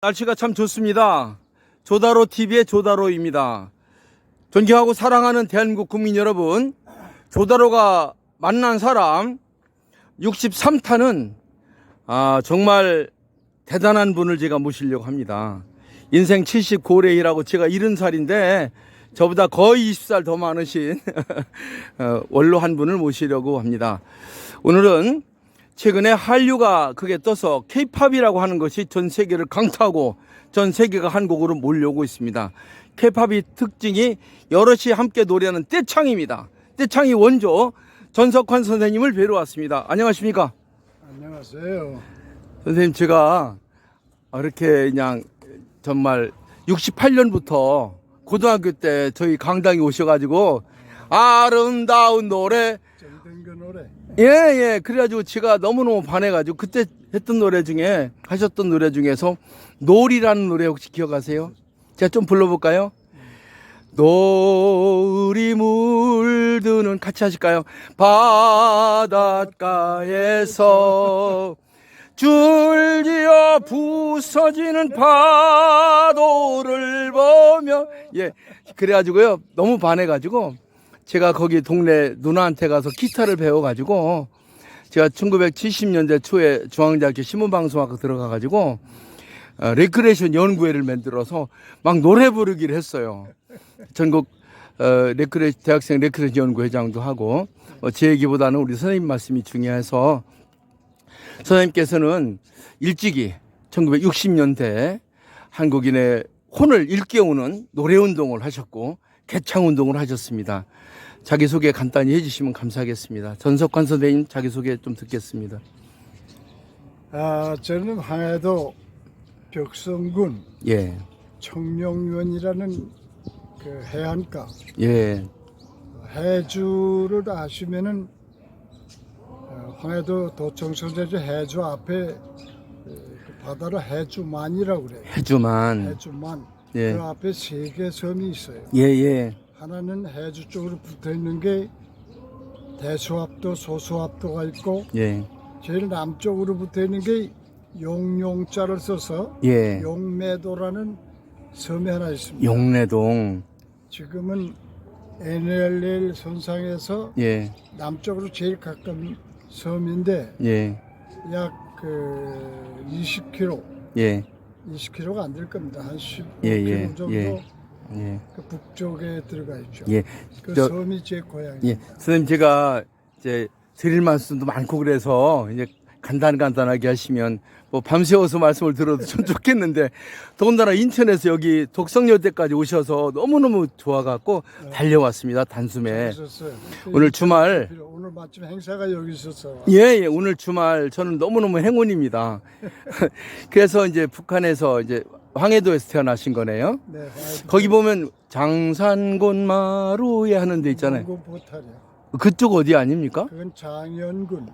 날씨가 참 좋습니다. 조다로 TV의 조다로입니다. 존경하고 사랑하는 대한민국 국민 여러분, 조다로가 만난 사람 63타는 정말 대단한 분을 제가 모시려고 합니다. 인생 70고래이라고 제가 70살인데 저보다 거의 20살 더 많으신 원로 한 분을 모시려고 합니다. 오늘은 최근에 한류가 크게 떠서 K-팝이라고 하는 것이 전 세계를 강타하고 전 세계가 한국으로 몰려오고 있습니다. K-팝의 특징이 여럿이 함께 노래하는 떼창입니다. 떼창이 원조 전석환 선생님을 뵈러 왔습니다. 안녕하십니까? 안녕하세요. 선생님, 제가 이렇게 그냥 정말 68년부터 고등학교 때 저희 강당에 오셔가지고 아름다운 노래 정든그 노래. 예. 그래가지고 제가 너무너무 반해가지고 그때 했던 노래 중에 하셨던 노래 중에서 노을이라는 노래 혹시 기억하세요? 제가 좀 불러볼까요? 노을이 물드는 같이 하실까요? 바닷가에서 줄지어 부서지는 파도를 보며 그래가지고요 너무 반해가지고 제가 거기 동네 누나한테 가서 기타를 배워가지고 제가 1970년대 초에 중앙대학교 신문방송학과 들어가가지고 레크레이션 연구회를 만들어서 막 노래 부르기를 했어요. 전국 대학생 레크레이션 연구회장도 하고 제 얘기보다는 우리 선생님 말씀이 중요해서 선생님께서는 일찍이 1960년대 한국인의 혼을 일깨우는 노래운동을 하셨고 개창운동을 하셨습니다. 자기소개 간단히 해주시면 감사하겠습니다. 전석환 선생님 자기소개 좀 듣겠습니다. 저는 황해도 벽성군 청룡원이라는 그 해안가 해주를 아시면은 황해도 도청소재지 해주 앞에 그 바다로 해주만이라고 그래요. 해주만. 그 앞에 3개 섬이 있어요. 하나는 해주 쪽으로 붙어 있는 게 대수합도, 소수합도가 있고 제일 남쪽으로 붙어 있는 게 용용자를 써서 용매도라는 섬이 하나 있습니다. 용내동. 지금은 NLL 선상에서 남쪽으로 제일 가까운 섬인데 약 20km 20km가 안 될 겁니다. 한 15km 정도 그 북쪽에 들어가 있죠. 그 섬이 제 고향입니다. 선생님, 제가 이제 드릴 말씀도 많고 그래서 이제 간단하게 하시면 뭐 밤새워서 말씀을 들어도 좀 좋겠는데 더군다나 인천에서 여기 독성여대까지 오셔서 너무너무 좋아갖고 달려왔습니다. 단숨에. 오늘 주말. 오늘 마침 행사가 여기 있었어. 오늘 주말 저는 너무너무 행운입니다. 그래서 이제 북한에서 이제 황해도에서 태어나신 거네요. 거기 보면 장산곤 마루에 하는 데 있잖아요. 그쪽 어디 아닙니까? 그건 장현군.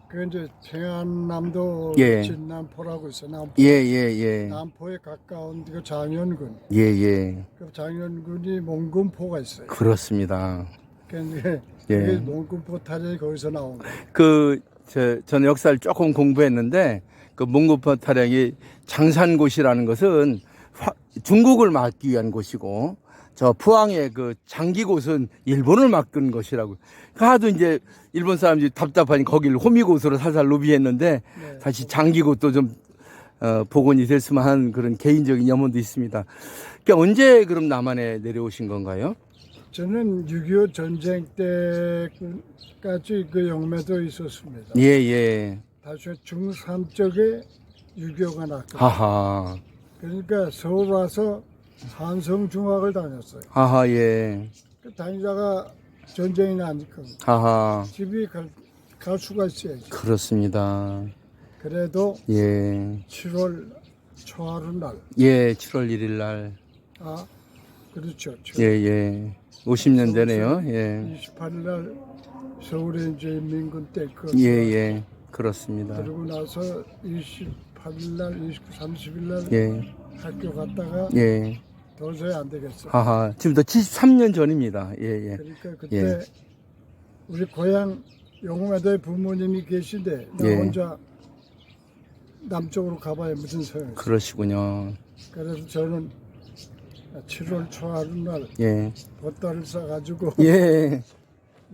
그건 이제 평안남도 진남포라고 있어. 남포에 가까운 그 장현군. 그 장현군이 몽군포가 있어요. 그렇습니다. 그게 몽군포 타령이 거기서 나온 거예요. 저는 역사를 조금 공부했는데 그 몽군포 타령이 장산곳이라는 것은 중국을 막기 위한 곳이고 저 포항의 그 장기곳은 일본을 막은 것이라고. 하도 이제 일본 사람들이 답답하니 거기를 호미곳으로 살살 로비했는데 다시 장기곳도 좀 복원이 됐으면 하는 그런 개인적인 염원도 있습니다. 그러니까 언제 그럼 남한에 내려오신 건가요? 저는 6.25 전쟁 때까지 그 영매도에 있었습니다. 다시 중3 쪽에 6.25가 났거든요. 그러니까 서울 와서 한성중학을 다녔어요. 그 다니다가 전쟁이 나니까 집이 갈 수가 있어야지. 그렇습니다. 그래도 7월 초하루 날. 7월 1일 날. 그렇죠. 50년 되네요. 28일 날 서울에 이제 민군 때 그렇습니다. 그러고 나서 28일 날, 30일 날 학교 갔다가 도저히 안 되겠어. 지금부터 73년 전입니다. 그러니까 그때 우리 고향 용매도에 부모님이 계신데 나 혼자 남쪽으로 가봐야 무슨 소용이 있어요. 그러시군요. 그래서 저는 7월 초하루 날 예. 보따를 싸가지고 예.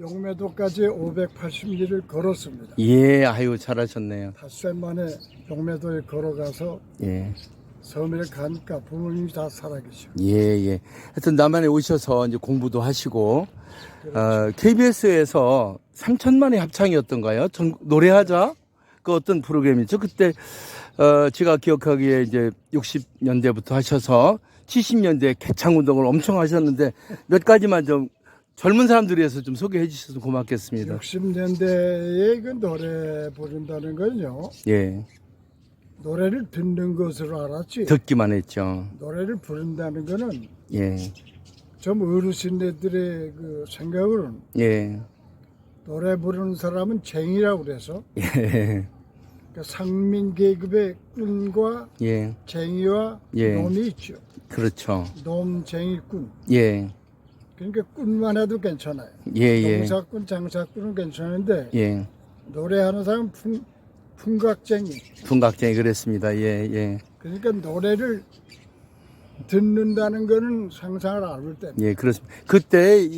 용매도까지 580리를 걸었습니다. 예, 아유, 잘하셨네요. 닷새 만에 용매도에 걸어가서 예. 섬에 가니까 부모님이 다 살아계셔. 예, 예. 하여튼 남한에 오셔서 이제 공부도 하시고, KBS에서 3천만의 합창이었던가요? 노래하자? 그 어떤 프로그램이죠? 그때, 제가 기억하기에 이제 60년대부터 하셔서 70년대 개창운동을 엄청 하셨는데 몇 가지만 좀 젊은 사람들이 해서 좀 소개해 주셔서 고맙겠습니다. 60년대에 그 노래 부른다는 건요. 예. 노래를 듣는 것으로 알았지. 듣기만 했죠. 노래를 부른다는 거는 예. 좀 어르신들의 그 생각으로는 예. 노래 부르는 사람은 쟁이라고 그래서 예. 그러니까 상민 계급의 꾼과 예. 쟁이와 예. 놈이 있죠. 그렇죠. 놈, 쟁이, 꾼. 예. 그러니까 꾼만 해도 괜찮아요. 예, 예. 농사꾼, 장사꾼은 괜찮은데 예. 노래하는 사람은 풍각쟁이. 분각쟁이 그랬습니다. 예, 예. 그러니까 노래를 듣는다는 거는 상상을 안 때. 예, 그렇습니다. 그때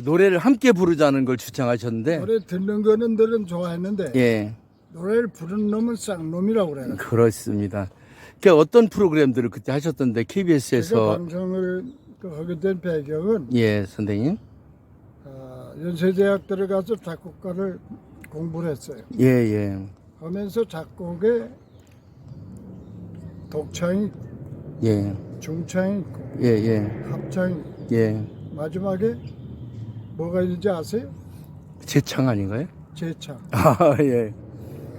노래를 함께 부르자는 걸 주창하셨는데, 노래 듣는 거는 들은 좋아했는데 예, 노래를 부르는 놈은 쌍놈이라고 그래요. 그렇습니다. 그 어떤 프로그램들을 그때 하셨던데 제가 KBS에서 방송을 하게 된 배경은 예, 선생님, 연세대학 들어가서 작곡가를 공부를 했어요. 예, 예, 하면서 작곡에 독창이 있고, 예, 중창이 있고, 예, 예, 합창이 있고, 예, 마지막에 뭐가 있는지 아세요? 재창 아닌가요? 재창. 아, 예.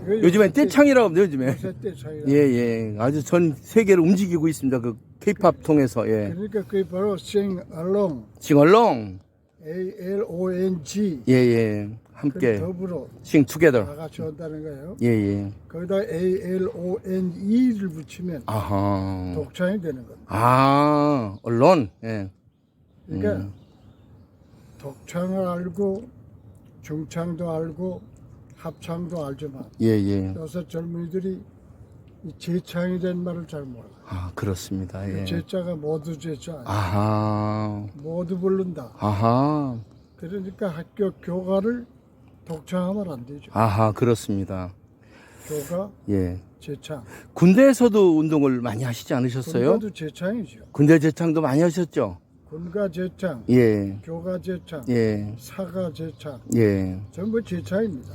요즘엔 떼창이라고 합니다. 요즘에. 요새 떼창이라. 예, 예. 아주 전 세계를 움직이고 있습니다. 그 K-팝 통해서. 예. 그러니까 그게 바로 sing along, 싱얼롱. A-L-O-N-G. 예, 예. 함께 더불어 sing together. 다 같이 한다는 거예요. 예, 예. 거기다 A-L-O-N-E를 붙이면 아하. 독창이 되는 겁니다. 아, 언론. 예. 그러니까 독창을 알고 중창도 알고 합창도 알지만 예, 예. 요새 젊은이들이 이 제창이 된 말을 잘 몰라. 아, 그렇습니다. 예. 제자가 모두 제자 아니야. 아하. 모두 부른다. 아하. 그러니까 학교 교가를 독창하면 안 되죠. 아하, 그렇습니다. 교가, 예. 제창. 군대에서도 운동을 많이 하시지 않으셨어요? 군가도 제창이죠. 군대 제창도 많이 하셨죠? 군가 제창, 예. 교가 제창, 예. 사가 제창, 예. 전부 제창입니다.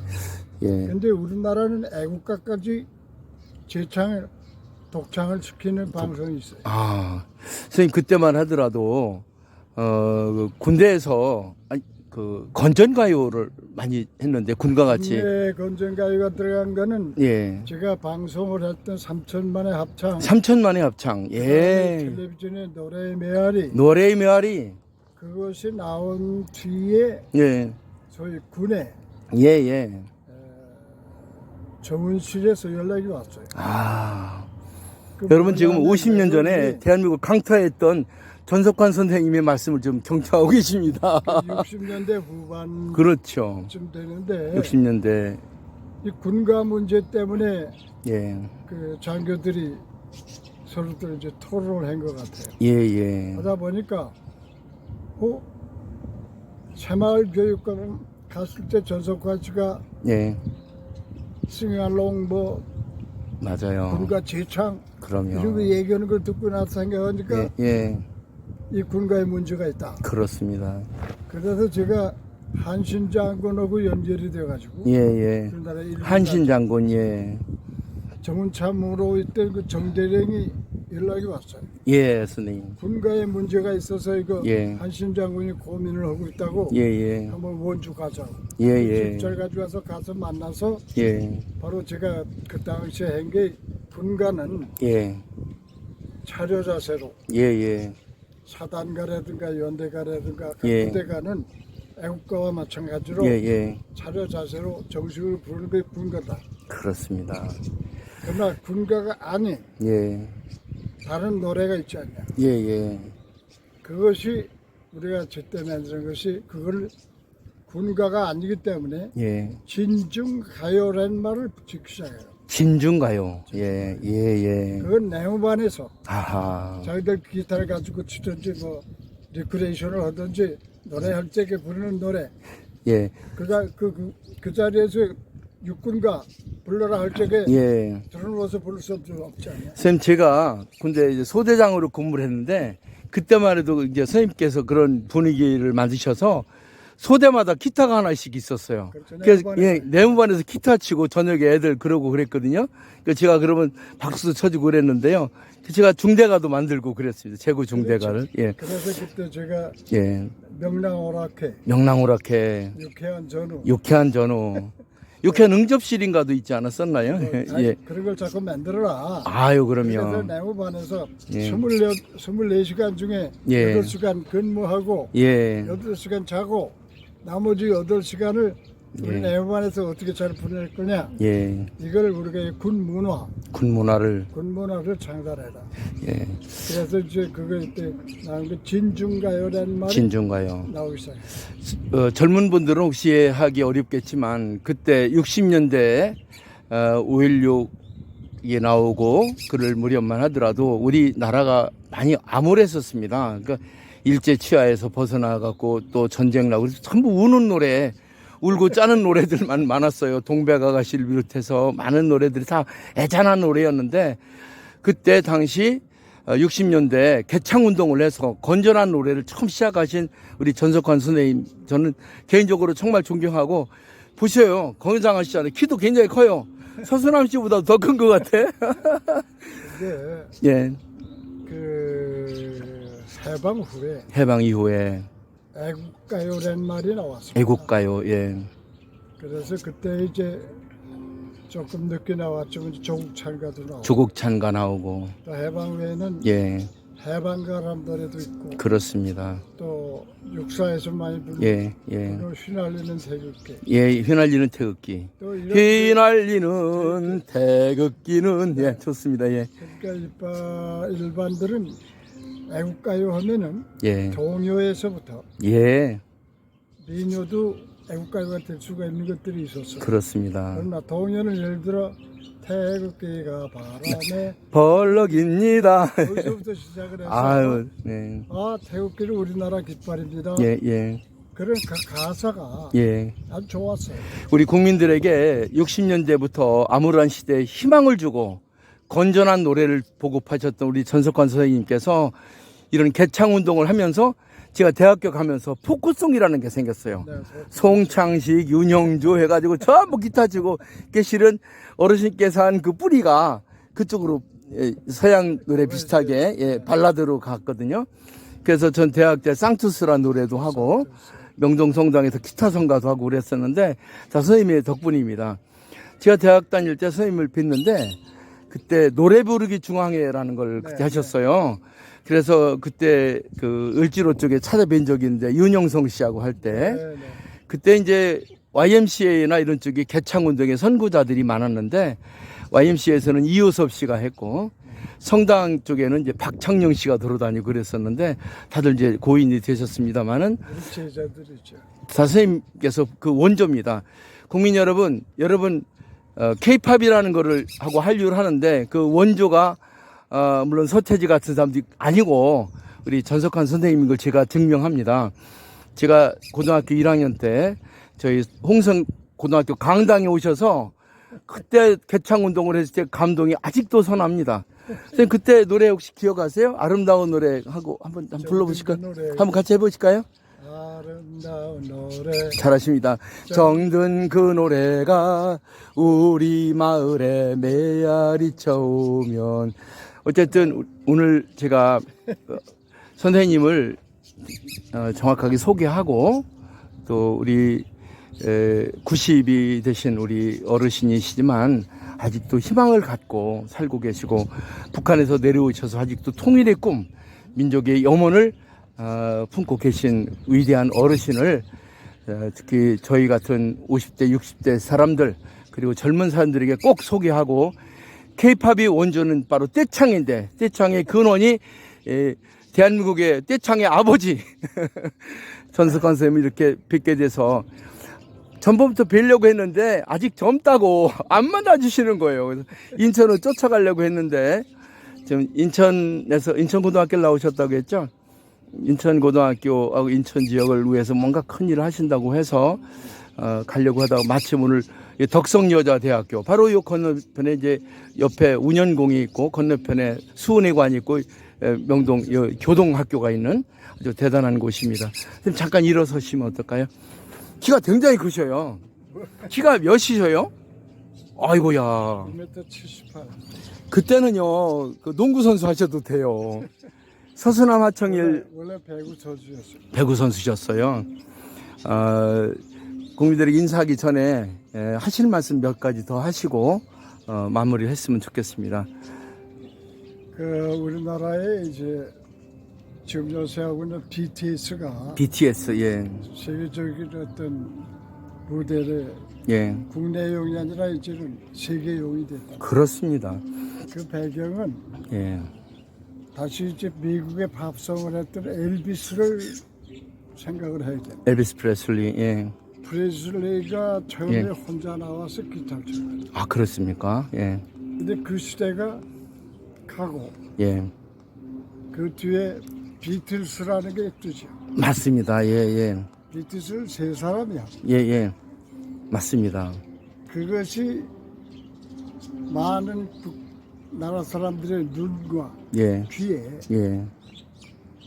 예. 근데 우리나라는 애국가까지 제창을 독창을 시키는 방송이 있어요. 아, 선생님 그때만 하더라도 그 군대에서 그 건전가요를 많이 했는데 군과 같이. 국내 건전가요가 들어간 거는 예. 제가 방송을 했던 3천만의 합창, 3천만의 합창. 예. 텔레비전의 노래의 메아리, 노래의 메아리. 그것이 나온 뒤에 예. 저희 군에 예, 예. 정은실에서 연락이 왔어요. 아. 그 여러분 지금 뭐냐면 50년 전에 여러분이 대한민국 강타했던 전석환 선생님의 말씀을 좀 경청하고 계십니다. 60년대 후반쯤 그렇죠. 되는데 60년대. 이 군가 문제 때문에 예. 그 장교들이 서로들 이제 토론을 한 것 같아요. 예, 예. 하다 보니까 새마을 교육관 갔을 때 전석환 씨가 예. 싱알롱 뭐 맞아요. 군가 제창 그럼요. 이런 거 얘기하는 걸 듣고 나서 생각하니까 예, 예. 이 군가에 문제가 있다. 그렇습니다. 그래서 제가 한신 장군하고 연결이 돼가지고 예, 예. 우리나라 일본 한신 장군, 예. 정은참으로 있던 그 정대령이 연락이 왔어요. 예, 선생님. 군가에 문제가 있어서 이거 예. 한신 장군이 고민을 하고 있다고 예, 예. 한번 원주 가자고. 예, 예. 집잘 가져와서 가서 만나서 예. 바로 제가 그 당시에 한 게 군가는 예. 차려 자세로 예, 예. 사단가라든가 연대가라든가 각 예. 부대가는 애국가와 마찬가지로 예, 예. 차려 자세로 정식으로 부르는 게 군가다. 그렇습니다. 그러나 군가가 아닌 예. 다른 노래가 있지 않냐. 예, 예. 그것이 우리가 제때 만든 것이 그걸 군가가 아니기 때문에 예. 진중가요라는 말을 붙이기 시작해요. 진중가요. 예, 예, 예. 그건 내무반에서 아하. 자기들 기타를 가지고 치든지 뭐 리크레이션을 하든지 노래할 적에 부르는 노래. 예. 그 자리에서 육군가 불러라 할 적에 예. 들어놓아서 부를 수 없지 않냐? 선생님, 제가 군대 이제 소대장으로 근무를 했는데, 그때만 해도 이제 선생님께서 그런 분위기를 만드셔서 소대마다 기타가 하나씩 있었어요. 그렇죠. 그래서 예, 내무반에서 기타 치고 저녁에 애들 그러고 그랬거든요. 그래서 제가 그러면 박수도 쳐주고 그랬는데요. 제가 중대가도 만들고 그랬습니다. 제구 중대가를. 그렇죠. 예. 그래서 그때 제가 예. 명랑오락회, 명랑오락회, 유쾌한 전후, 유쾌한 전후, 유쾌한 응접실인가도 있지 않았었나요? 예. 그런 걸 자꾸 만들어라. 아유, 그래서 그러면. 내무반에서 예. 24시간 중에 예. 8시간 근무하고 예. 8시간 자고 나머지 8시간을 우리 예. 내무반에서 어떻게 잘 보낼 거냐. 예. 이걸 우리가 군 문화를 창달해라. 예. 그래서 이제 그거 이때 나온 게 진중가요라는 말이 진중가요. 나오기 시작했어요. 젊은 분들은 혹시 하기 어렵겠지만 그때 60년대 5.16이 나오고 그럴 무렵만 하더라도 우리나라가 많이 암울했었습니다. 그러니까 일제 치하에서 벗어나갖고 또 전쟁 나고 전부 우는 노래, 울고 짜는 노래들만 많았어요. 동백아가씨를 비롯해서 많은 노래들이 다 애잔한 노래였는데 그때 당시 60년대 개창운동을 해서 건전한 노래를 처음 시작하신 우리 전석환 선생님, 저는 개인적으로 정말 존경하고, 보셔요. 건장한 씨잖아요. 키도 굉장히 커요. 서수남 씨보다 더 큰 것 같아. 근데 예. 그 해방 후에 해방 이후에 애국가요라는 말이 나왔습니다. 애국가요. 예. 그래서 그때 이제 조금 늦게 나왔지만 조국찬가도 나오고 조국찬가 나오고. 또 해방 후에는 예. 해방가란 노래도 있고 그렇습니다. 또 육사에서 많이 부르는 예. 예. 휘날리는 태극기 예. 휘날리는 태극기. 또 이런 휘날리는 태극기는 예. 좋습니다. 예. 그러니까 일반들은 애국가요 하면은 예. 동요에서부터 예. 민요도 애국가요가 될 수가 있는 것들이 있었어요. 그렇습니다. 그러나 동요는 예를 들어 태극기가 바람에 벌럭입니다. 거기서부터 시작을 해서 아유, 네. 태극기는 우리나라 깃발입니다. 예, 예, 그런 가사가 예. 아주 좋았어요. 우리 국민들에게 60년대부터 암울한 시대에 희망을 주고 건전한 노래를 보급하셨던 우리 전석환 선생님께서 이런 개창운동을 하면서 제가 대학교 가면서 포크송이라는 게 생겼어요. 네, 송창식, 윤형주 해가지고 전부 기타 치고 실은 어르신께서 한 그 뿌리가 그쪽으로 서양 노래 비슷하게 발라드로 갔거든요. 그래서 전 대학 때 쌍투스라는 노래도 하고 명동성당에서 기타 성가도 하고 그랬었는데 다 선생님의 덕분입니다. 제가 대학 다닐 때 선생님을 뵀는데 그때 노래 부르기 중앙회라는 걸 그때 하셨어요. 그래서 그때 그 을지로 쪽에 찾아뵌 적이 있는데 윤영성 씨하고 할 때 그때 이제 YMCA나 이런 쪽에 개창운동의 선구자들이 많았는데 YMCA에서는 이효섭 씨가 했고 성당 쪽에는 이제 박창영 씨가 돌아다니고 그랬었는데 다들 이제 고인이 되셨습니다만은 제자들이죠. 선생님께서 그 원조입니다. 국민 여러분, K-팝이라는 거를 하고 한류를 하는데 그 원조가 물론 서태지 같은 사람도 아니고 우리 전석환 선생님인 걸 제가 증명합니다. 제가 고등학교 1학년 때 저희 홍성 고등학교 강당에 오셔서 그때 개창운동을 했을 때 감동이 아직도 선합니다. 선생님 그때 노래 혹시 기억하세요? 아름다운 노래 하고 한번 불러보실까요? 한번 같이 해보실까요? 아름다운 노래 잘하십니다. 정든 그 노래가 우리 마을에 메아리 쳐오면 어쨌든 오늘 제가 선생님을 정확하게 소개하고 또 우리 90이 되신 우리 어르신이시지만 아직도 희망을 갖고 살고 계시고 북한에서 내려오셔서 아직도 통일의 꿈, 민족의 염원을 품고 계신 위대한 어르신을 특히 저희 같은 50대, 60대 사람들 그리고 젊은 사람들에게 꼭 소개하고 K-팝이 원조는 바로 떼창인데 떼창의 근원이 대한민국의 떼창의 아버지 전석환 선생님이 이렇게 뵙게 돼서 전번부터 뵈려고 했는데 아직 젊다고 안 만나주시는 거예요. 그래서 인천으로 쫓아가려고 했는데 지금 인천에서 인천고등학교를 나오셨다고 했죠. 인천고등학교하고 인천 지역을 위해서 뭔가 큰 일을 하신다고 해서 가려고 하다가 마침 오늘 덕성여자대학교 바로 요 건너편에 이제 옆에 운현공이 있고 건너편에 수은회관이 있고 명동 교동학교가 있는 아주 대단한 곳입니다. 잠깐 일어서시면 어떨까요? 키가 굉장히 크셔요. 키가 몇이셔요? 아이고야. 1m 78. 그때는요 그 농구 선수 하셔도 돼요. 서수남 하청일 원래 배구 선수였어요. 배구 선수셨어요. 국민들에게 인사하기 전에 하실 말씀 몇 가지 더 하시고 마무리를 했으면 좋겠습니다. 우리나라에 이제 지금 요새 하고 있는 BTS가 BTS 예. 세계적인 어떤 무대를 예. 국내용이 아니라 이제는 세계용이 됐다. 그렇습니다. 그 배경은 예. 다시 이제 미국에 밥성을 했던 엘비스를 생각을 해야 돼. 엘비스 프레슬리 예. 프레슬리가 처음에 예. 혼자 나와서 기타를 쳐요. 아 그렇습니까? 예. 근데 그 시대가 가고 예. 그 뒤에 비틀스라는 게 있죠. 맞습니다. 예, 예. 비틀스는 세 사람이야. 예, 예. 맞습니다. 그것이 많은 나라 사람들의 눈과 예. 귀에 예.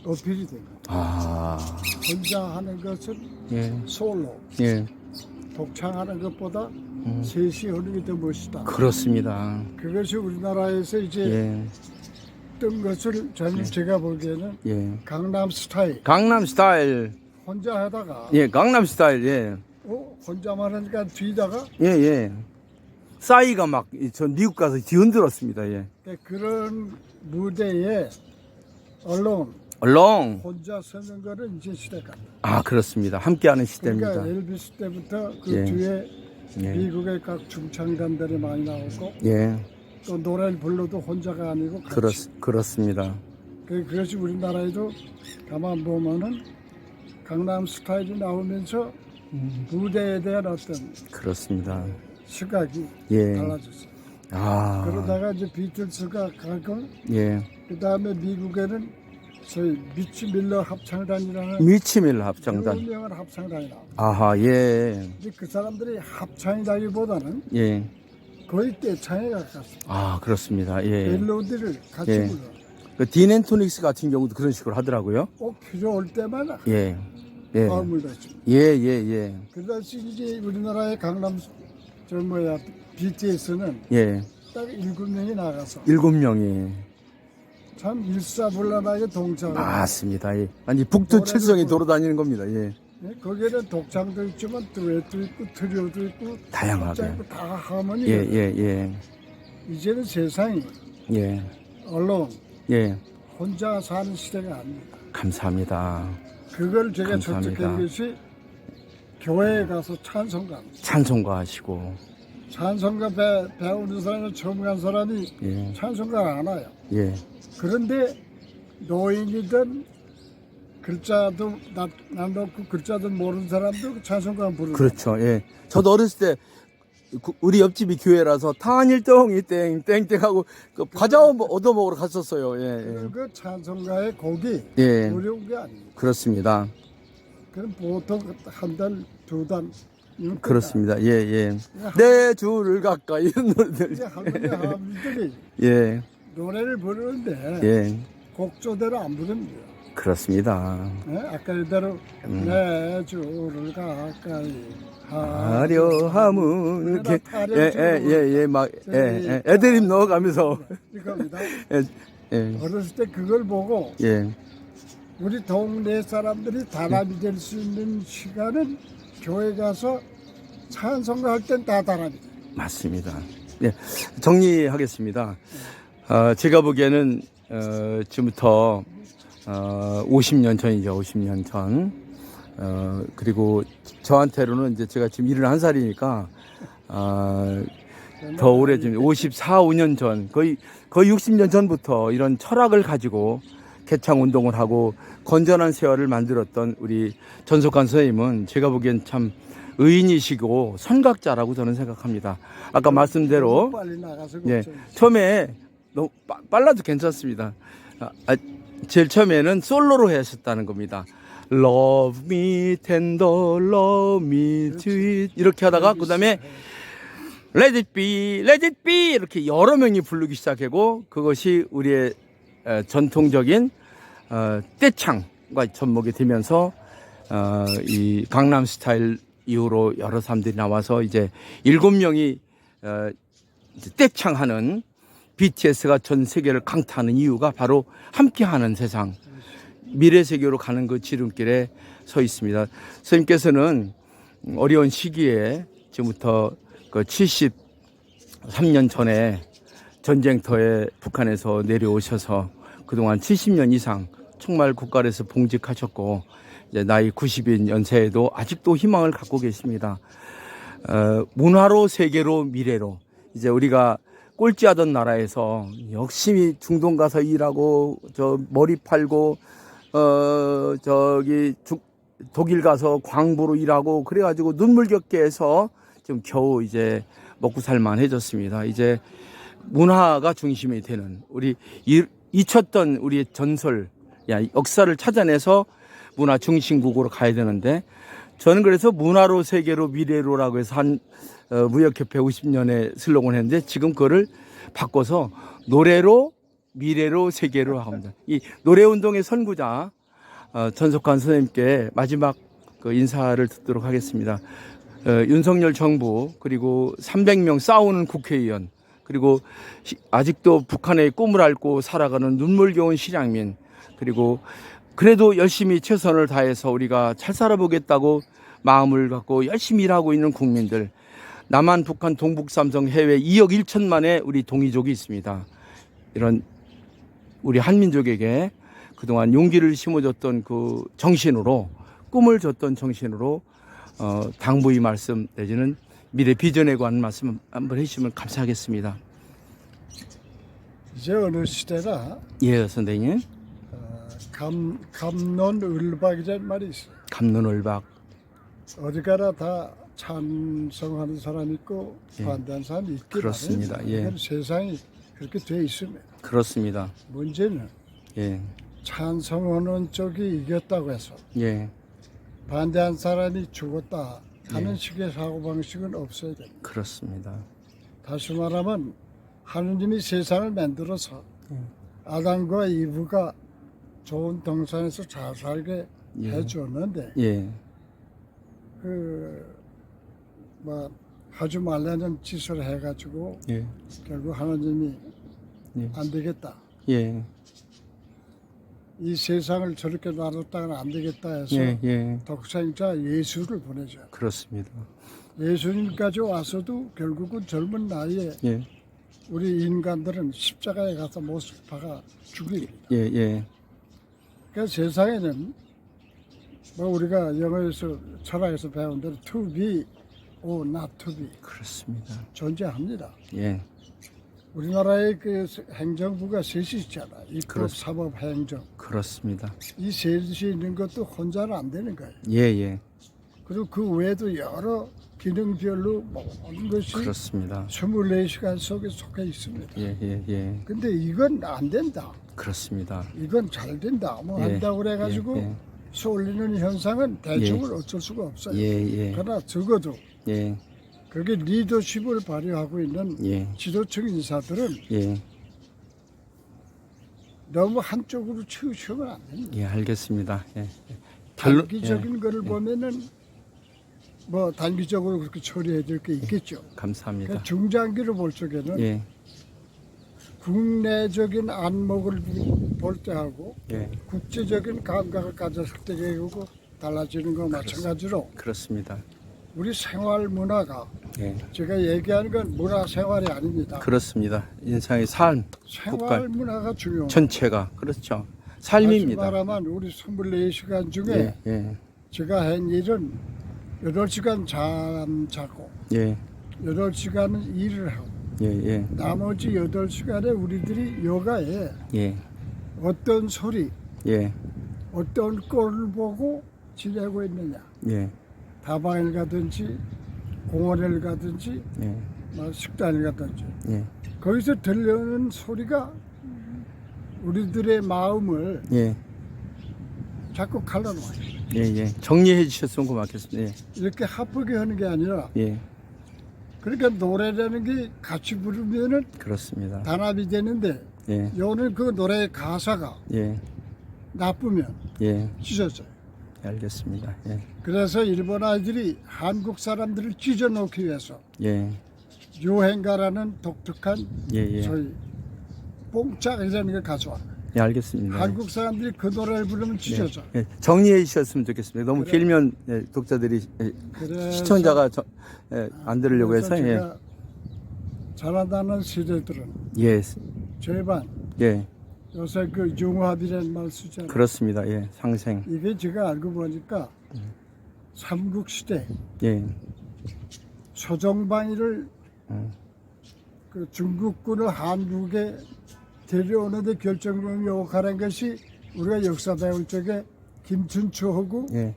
어필이 된 거야. 아. 혼자 하는 것은 예. 솔로, 예. 독창하는 것보다 셋이 하는 게 더 멋있다. 그렇습니다. 그것이 우리나라에서 이제 예. 뜬 것을 저는 제가 보기에는 예. 강남 스타일. 강남 스타일. 혼자 하다가 예, 강남 스타일. 예. 혼자만 하니까 뒤다가 예, 예. 싸이가 막 전 미국 가서 뒤흔들었습니다. 예. 그런 무대에 얼렁. 혼자 서는 거는 이제 시대가. 아, 그렇습니다. 함께하는 시대입니다. 그러니까 엘비스 때부터 그 예. 뒤에 예. 미국의 각 중창단들이 많이 나오고 예. 또 노래를 불러도 혼자가 아니고 같이. 그렇습니다. 그것이 우리나라에도 가만 보면은 강남 스타일이 나오면서 무대에 대한 어떤 그렇습니다. 시각이 예. 달라졌어요. 아. 그러다가 이제 비틀스가 가고 예. 그 다음에 미국에는 저희 미치 밀러 합창단이라는 미치밀 합창단. 유명한 합창단이 나와. 아하, 예. 이제 그 사람들이 합창이라기보다는 예. 거의 떼창에 가깝습니다. 아, 그렇습니다. 예. 멜로디를 같이 예. 불러. 그 딘앤토닉스 같은 경우도 그런 식으로 하더라고요. 꼭 필요할 때마다 예. 예. 화음을 넣습니다. 예, 예, 예. 그다시 이제 우리나라의 강남 BTS는 예. 딱 7명이 나가서 7명이. 참 일사불란하게 동창을. 맞습니다. 예. 아니, 북두칠성이 돌아다니는 겁니다. 예. 네, 거기에는 독창도 있지만 듀엣도 있고 트리오도 있고 다양하게. 있고 다 하모니. 예, 예, 예. 이제는 세상이 예. 언론 예. 혼자 사는 시대가 아닙니다. 감사합니다. 그걸 제가 감사합니다. 저축한 것이 교회에 가서 찬송가. 찬송가 하시고. 찬송가 배우는 사람은 처음 간 사람이 예. 찬송가를 안 와요. 예. 그런데 노인이든 글자도 난 놓고 글자도 모르는 사람도 찬송가 부르는. 그렇죠. 예. 저도 어렸을 때 우리 옆집이 교회라서 탄일덩이 땡땡하고 그 과자 얻어 먹으러 갔었어요. 예. 예. 그 찬송가의 곡이 예. 어려운 게 아닙니다. 그렇습니다. 그럼 보통 한 달, 두 달. 그렇습니다. 예, 예. 내 주를 가까이 이런 노래들. 이제 할머니들이 예. 노래를 부르는데 예. 곡조대로 안 부릅니다. 그렇습니다. 네? 아까 이대로 내 주를 가까이 하려 함은 이렇게 예, 막 애드립 넣어가면서 이겁니다. 예. 어렸을 때 그걸 보고 예. 우리 동네 사람들이 단합이 될 수 있는 시간은 교회 가서 찬송가 할 땐 다 단합이 돼. 맞습니다. 예. 정리하겠습니다. 제가 보기에는 지금부터 50년 전이죠. 50년 전. 그리고 저한테로는 이제 제가 지금 71살이니까 더 오래전 54, 5년 전 거의 60년 전부터 이런 철학을 가지고 개창 운동을 하고 건전한 세월을 만들었던 우리 전석환 선생님은 제가 보기엔 참 의인이시고 선각자라고 저는 생각합니다. 아까 말씀대로 빨리 나가서 예, 처음에 너무 빨라도 괜찮습니다. 제일 처음에는 솔로로 하셨다는 겁니다. Love me tender, love me sweet 이렇게 하다가 그 다음에 Let it be, let it be 이렇게 여러 명이 부르기 시작하고 그것이 우리의 전통적인 떼창과 접목이 되면서 이 강남 스타일 이후로 여러 사람들이 나와서 이제 7명이 떼창하는 BTS가 전 세계를 강타하는 이유가 바로 함께하는 세상 미래 세계로 가는 그 지름길에 서 있습니다. 선생님께서는 어려운 시기에 지금부터 그 73년 전에 전쟁터에 북한에서 내려오셔서 그동안 70년 이상 총말 국가에서 봉직하셨고 이제 나이 90인 연세에도 아직도 희망을 갖고 계십니다. 문화로 세계로 미래로 이제 우리가 꼴찌하던 나라에서 열심히 중동 가서 일하고 저 머리 팔고 독일 가서 광부로 일하고 그래가지고 눈물겹게 해서 지금 겨우 이제 먹고 살만해졌습니다. 이제 문화가 중심이 되는 우리 잊혔던 우리의 전설, 역사를 찾아내서 문화 중심국으로 가야 되는데 저는 그래서 문화로 세계로 미래로라고 해서 한 무역협회 50년의 슬로건 했는데 지금 그거를 바꿔서 노래로 미래로 세계로 합니다. 이 노래운동의 선구자 전석환 선생님께 마지막 그 인사를 듣도록 하겠습니다. 윤석열 정부 그리고 300명 싸우는 국회의원 그리고 아직도 북한의 꿈을 앓고 살아가는 눈물겨운 실향민 그리고 그래도 열심히 최선을 다해서 우리가 잘 살아보겠다고 마음을 갖고 열심히 일하고 있는 국민들 남한, 북한, 동북, 삼성, 해외 2억 1천만의 우리 동이족이 있습니다. 이런 우리 한민족에게 그동안 용기를 심어줬던 그 정신으로 꿈을 줬던 정신으로 당부의 말씀 내지는 미래 비전에 관한 말씀 한번 해주시면 감사하겠습니다. 이제 어느 시대나 예, 선생님. 갑론을박이라는 말이 있어요. 갑론을박. 어디 가나 다 찬성하는 사람이 있고 예. 반대하는 사람이 있기 그렇습니다. 마련입니다. 예. 세상이 그렇게 돼 있습니다. 그렇습니다. 문제는 예. 찬성하는 쪽이 이겼다고 해서 예. 반대한 사람이 죽었다 하는 예. 식의 사고방식은 없어야 됩니다. 그렇습니다. 다시 말하면 하느님이 세상을 만들어서 아담과 이브가 좋은 동산에서 잘 살게 예. 해줬는데 예. 하지 말라는 짓을 해가지고 예. 결국 하나님이 예. 안 되겠다. 예. 이 세상을 저렇게 놔뒀다가는 안 되겠다 해서 예. 예. 독생자 예수를 보내줘요. 그렇습니다. 예수님까지 와서도 결국은 젊은 나이에 예. 우리 인간들은 십자가에 가서 못 박아 죽입니다. 예. 예. 그러니까 세상에는 우리가 영어에서 철학에서 배운 대로 to be or not to be 그렇습니다. 존재합니다. 예. 우리나라의 그 행정부가 셋이 있잖아. 입법, 사법, 행정. 그렇습니다. 이 셋이 있는 것도 혼자는 안 되는 거예요. 예. 예. 그리고 그 외에도 여러 기능별로 모든 것이 그렇습니다. 24시간 속에 속해 있습니다. 예. 예. 예. 근데 이건 안 된다. 그렇습니다. 이건 잘 된다. 예. 한다고 그래가지고 예. 쏠리는 현상은 대충을 어쩔 수가 없어요. 예. 예. 그러나 적어도 예. 그게 리더십을 발휘하고 있는 예. 지도층 인사들은 예. 너무 한쪽으로 치우치면 안 됩니다. 예, 알겠습니다. 예. 단기적인 거를 보면은 단기적으로 그렇게 처리해야 될 게 있겠죠. 감사합니다. 그러니까 중장기로 볼 적에는 예. 국내적인 안목을 볼 때하고 예. 국제적인 감각을 가졌을 때의 거고 달라지는 거 마찬가지로 그렇습니다. 우리 생활 문화가 예. 제가 얘기하는 건 문화 생활이 아닙니다. 그렇습니다. 인상의 삶, 생활 국가 문화가 중요합니다. 전체가 그렇죠. 삶입니다. 다시 말하면 우리 24시간 중에 예. 예. 제가 한 일은 8시간 잠자고 예. 8시간은 일을 하고 예. 예. 나머지 8시간에 우리들이 요가에 예. 어떤 소리, 예. 어떤 꼴을 보고 지내고 있느냐. 예. 다방을 가든지 공원을 가든지 예. 뭐 식당을 가든지 예. 거기서 들려오는 소리가 우리들의 마음을 예. 자꾸 갈라놓아요. 예. 예. 정리해 주셨으면 고맙겠습니다. 예. 이렇게 합하게 하는 게 아니라 예. 그러니까 노래라는 게 같이 부르면은 그렇습니다. 단합이 되는데 예. 요는 그 노래의 가사가 예. 나쁘면 예. 찢어져요. 알겠습니다. 예. 그래서 일본 아이들이 한국 사람들을 찢어놓기 위해서 예. 유행가라는 독특한 예. 예. 소위 뽕짝이라는 걸 가져와. 예, 알겠습니다. 한국 사람들이 그 노래를 부르면 찢어져. 예. 정리해 주셨으면 좋겠습니다. 너무 그래. 길면 예, 독자들이 그래서- 시청자가 안 들으려고 그래서 해서 예. 제가 잘한다는 세대들은 예. 절반 예. 요새 그 융합이라는 말 쓰잖아요. 그렇습니다. 예. 상생. 이게 제가 알고 보니까 삼국시대 예. 소정방이를 그 중국군을 한국에 데려오는데 결정적인 역할한 것이 우리가 역사 배울 적에 김춘추하고 예.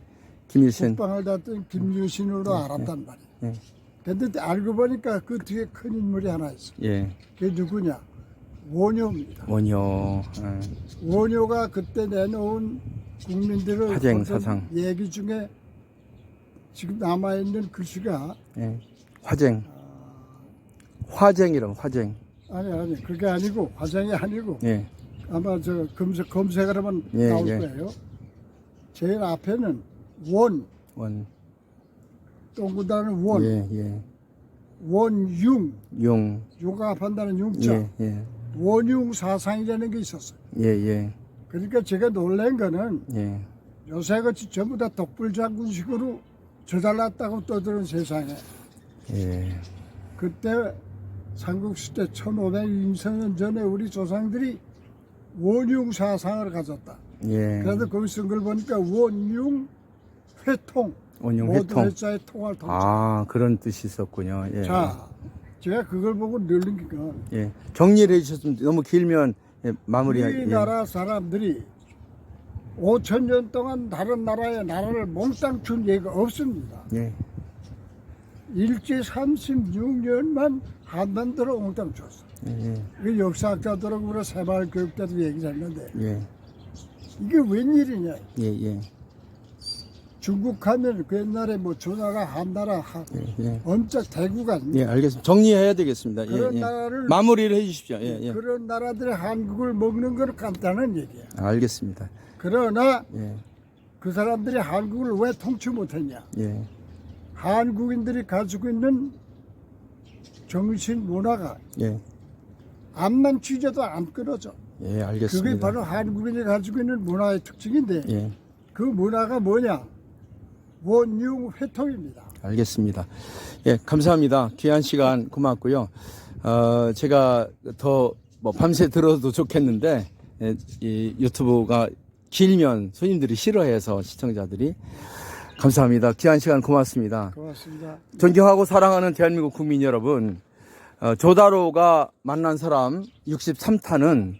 김일신. 국방을 다했던 김유신으로 알았단 말이에요. 예. 근데 알고 보니까 그 뒤에 큰 인물이 하나 있어. 예. 그게 누구냐? 원효입니다. 원효. 원효가 그때 내놓은 국민들의 화쟁 어떤 사상. 얘기 중에 지금 남아있는 글씨가 예. 화쟁. 화쟁이라고 화쟁. 아니 그게 아니고 화쟁이 아니고 예. 아마 저 검색을 하면 예, 나올 예. 거예요. 제일 앞에는 원, 원. 동그라는 원, 예. 예. 원융, 용. 융합한다는 융자, 예. 예. 원융 사상이라는 게 있었어요. 예. 예. 그러니까 제가 놀란 거는 예. 요새같이 전부 다 독불장군식으로 저달랐다고 떠드는 세상에 예. 그때 삼국시대 1520년 전에 우리 조상들이 원융 사상을 가졌다. 예. 그래서 거기 쓴 걸 보니까 원융 회통, 원융 모든 회통. 회자의 통할 통자. 아, 그런 뜻이 있었군요. 예. 자, 제가 그걸 보고 늘린 건 예. 정리를 해 주셨으면 너무 길면 예, 마무리할 우리나라 사람들이 5,000년 동안 다른 나라에 나라를 몽땅 준 예가 없습니다. 예. 일제 36년만 한반도로 몽땅 줬어. 예. 그 역사학자들하고 우리 새마을 교육 때도 얘기를 했는데 예. 이게 웬일이냐. 예. 예. 중국 하면 그 옛날에 뭐 조나라, 한나라, 예. 엄청 대구가 예, 알겠습니다. 정리해야 되겠습니다. 그런 예. 예. 나라를 마무리를 해 주십시오. 예. 예. 그런 나라들의 한국을 먹는 건 간단한 얘기야. 알겠습니다. 그러나 예. 그 사람들이 한국을 왜 통치 못했냐. 예. 한국인들이 가지고 있는 정신 문화가 예. 암만 찢어도 안 끊어져. 예, 알겠습니다. 그게 바로 한국인이 가지고 있는 문화의 특징인데 예. 그 문화가 뭐냐? 원융 회통입니다. 알겠습니다. 예, 감사합니다. 귀한 시간 고맙고요. 제가 더 뭐 밤새 들어도 좋겠는데 예, 이 유튜브가 길면 손님들이 싫어해서 시청자들이 감사합니다. 귀한 시간 고맙습니다. 고맙습니다. 존경하고 사랑하는 대한민국 국민 여러분, 조다로가 만난 사람 63탄은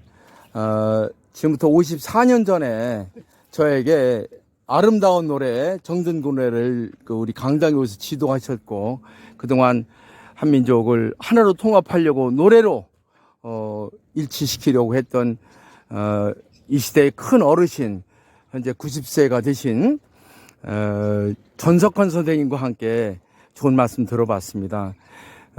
지금부터 54년 전에 저에게 아름다운 노래 정든구 노래를 우리 강당교에서 지도하셨고 그동안 한민족을 하나로 통합하려고 노래로 일치시키려고 했던 이 시대의 큰 어르신 현재 90세가 되신 전석환 선생님과 함께 좋은 말씀 들어봤습니다.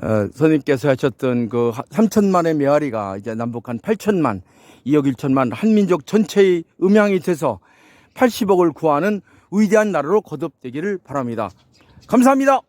선생님께서 하셨던 그 3천만의 메아리가 이제 남북한 8천만, 2억 1천만 한민족 전체의 음향이 돼서 80억을 구하는 위대한 나라로 거듭되기를 바랍니다. 감사합니다.